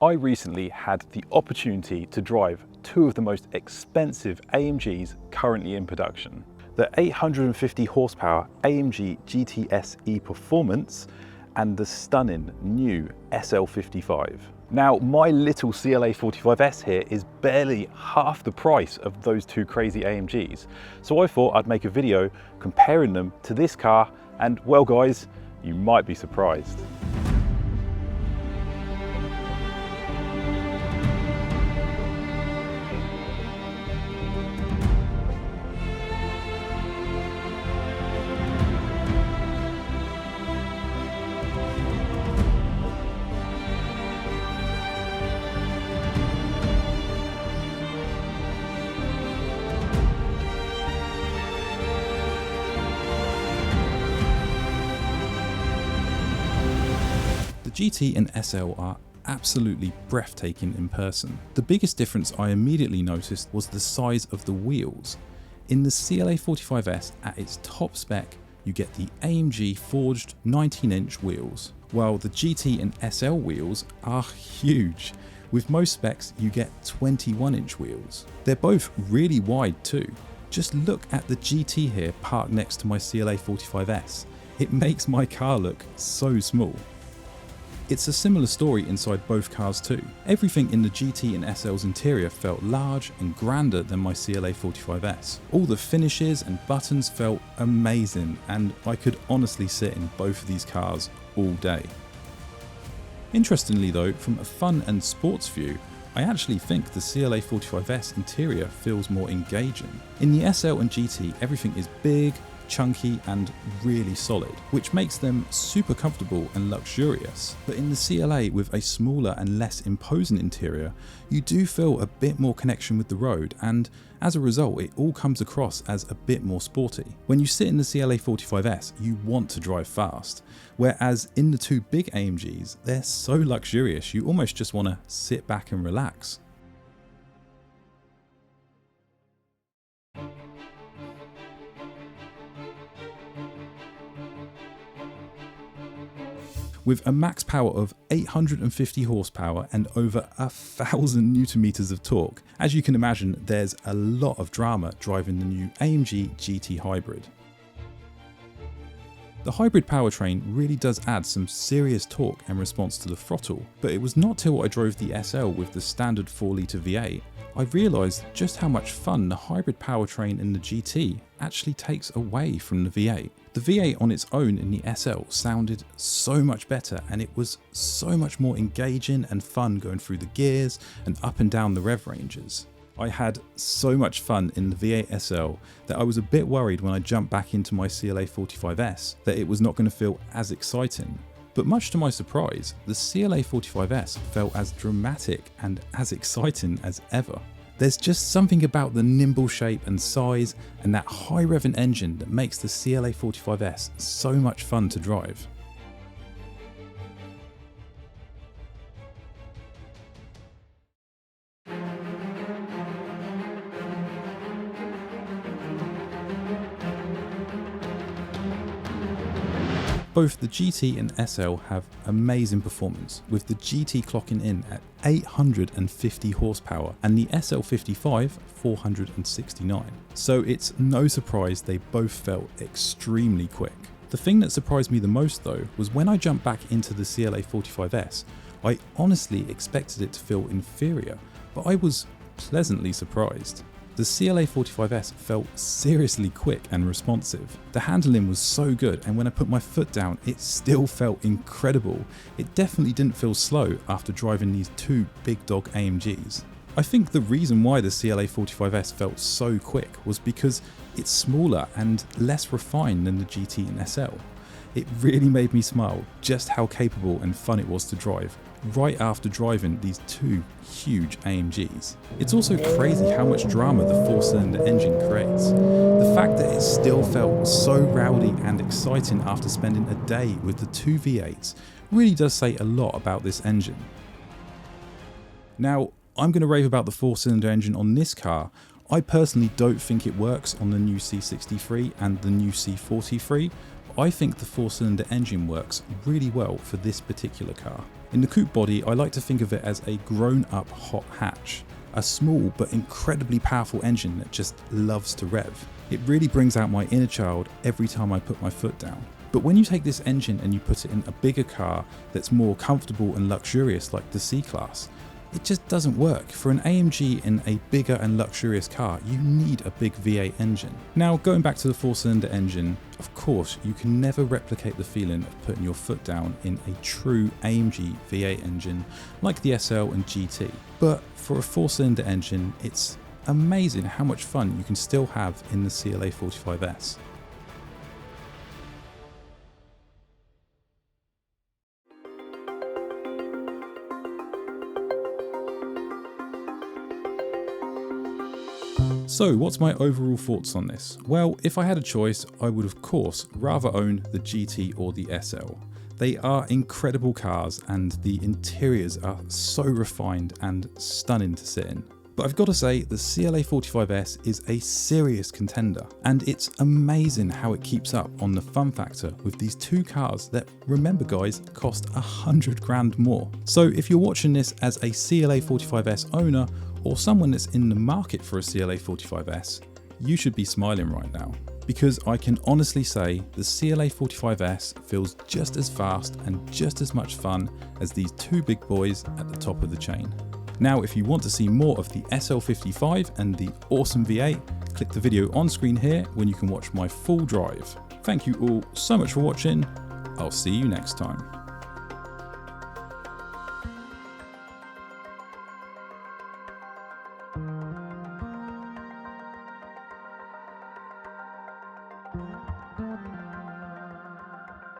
I recently had the opportunity to drive two of the most expensive AMGs currently in production. The 850 horsepower AMG GT63S E-Performance and the stunning new SL55. Now, my little CLA45s here is barely half the price of those two crazy AMGs. So I thought I'd make a video comparing them to this car, and well guys, you might be surprised. The GT and SL are absolutely breathtaking in person. The biggest difference I immediately noticed was the size of the wheels. In the CLA45s at its top spec, you get the AMG forged 19-inch wheels, while the GT and SL wheels are huge. With most specs, you get 21-inch wheels. They're both really wide too. Just look at the GT here parked next to my CLA45s. It makes my car look so small. It's a similar story inside both cars too. Everything in the GT and SL's interior felt large and grander than my CLA45s. All the finishes and buttons felt amazing, and I could honestly sit in both of these cars all day. Interestingly though, from a fun and sports view, I actually think the CLA45s interior feels more engaging. In the SL and GT, everything is big, chunky and really solid, which makes them super comfortable and luxurious. But in the CLA, with a smaller and less imposing interior, you do feel a bit more connection with the road, and as a result it all comes across as a bit more sporty. When you sit in the CLA45s, you want to drive fast, whereas in the two big AMGs, they're so luxurious you almost just want to sit back and relax. With a max power of 850 horsepower and over 1,000 Newton meters of torque, as you can imagine, there's a lot of drama driving the new AMG GT Hybrid. The hybrid powertrain really does add some serious torque and response to the throttle, but it was not till I drove the SL with the standard 4-litre V8 I realised just how much fun the hybrid powertrain in the GT actually takes away from the V8. The V8 on its own in the SL sounded so much better, and it was so much more engaging and fun going through the gears and up and down the rev ranges. I had so much fun in the V8 SL that I was a bit worried when I jumped back into my CLA45s that it was not going to feel as exciting. But much to my surprise, the CLA45s felt as dramatic and as exciting as ever. There's just something about the nimble shape and size and that high revving engine that makes the CLA45s so much fun to drive. Both the GT and SL have amazing performance, with the GT clocking in at 850 horsepower and the SL55 469. So it's no surprise they both felt extremely quick. The thing that surprised me the most though was when I jumped back into the CLA45s, I honestly expected it to feel inferior, but I was pleasantly surprised. The CLA45s felt seriously quick and responsive. The handling was so good, and when I put my foot down, it still felt incredible. It definitely didn't feel slow after driving these two big dog AMGs. I think the reason why the CLA45s felt so quick was because it's smaller and less refined than the GT and SL. It really made me smile just how capable and fun it was to drive right after driving these two huge AMGs. It's also crazy how much drama the 4-cylinder engine creates. The fact that it still felt so rowdy and exciting after spending a day with the two V8s really does say a lot about this engine. Now, I'm going to rave about the 4-cylinder engine on this car. I personally don't think it works on the new C63 and the new C43. I think the 4-cylinder engine works really well for this particular car. In the coupe body, I like to think of it as a grown-up hot hatch, a small but incredibly powerful engine that just loves to rev. It really brings out my inner child every time I put my foot down. But when you take this engine and you put it in a bigger car that's more comfortable and luxurious like the C-Class, it just doesn't work. For an AMG in a bigger and luxurious car, you need a big V8 engine. Now, going back to the 4-cylinder engine, of course, you can never replicate the feeling of putting your foot down in a true AMG V8 engine like the SL and GT. But for a 4-cylinder engine, it's amazing how much fun you can still have in the CLA45s. So what's my overall thoughts on this? Well, if I had a choice, I would of course rather own the GT or the SL. They are incredible cars and the interiors are so refined and stunning to sit in. But I've got to say, the CLA45s is a serious contender, and it's amazing how it keeps up on the fun factor with these two cars that, remember guys, cost 100 grand more. So if you're watching this as a CLA45s owner, or someone that's in the market for a CLA45s, you should be smiling right now. Because I can honestly say the CLA45s feels just as fast and just as much fun as these two big boys at the top of the chain. Now, if you want to see more of the SL55 and the awesome V8, click the video on screen here when you can watch my full drive. Thank you all so much for watching. I'll see you next time.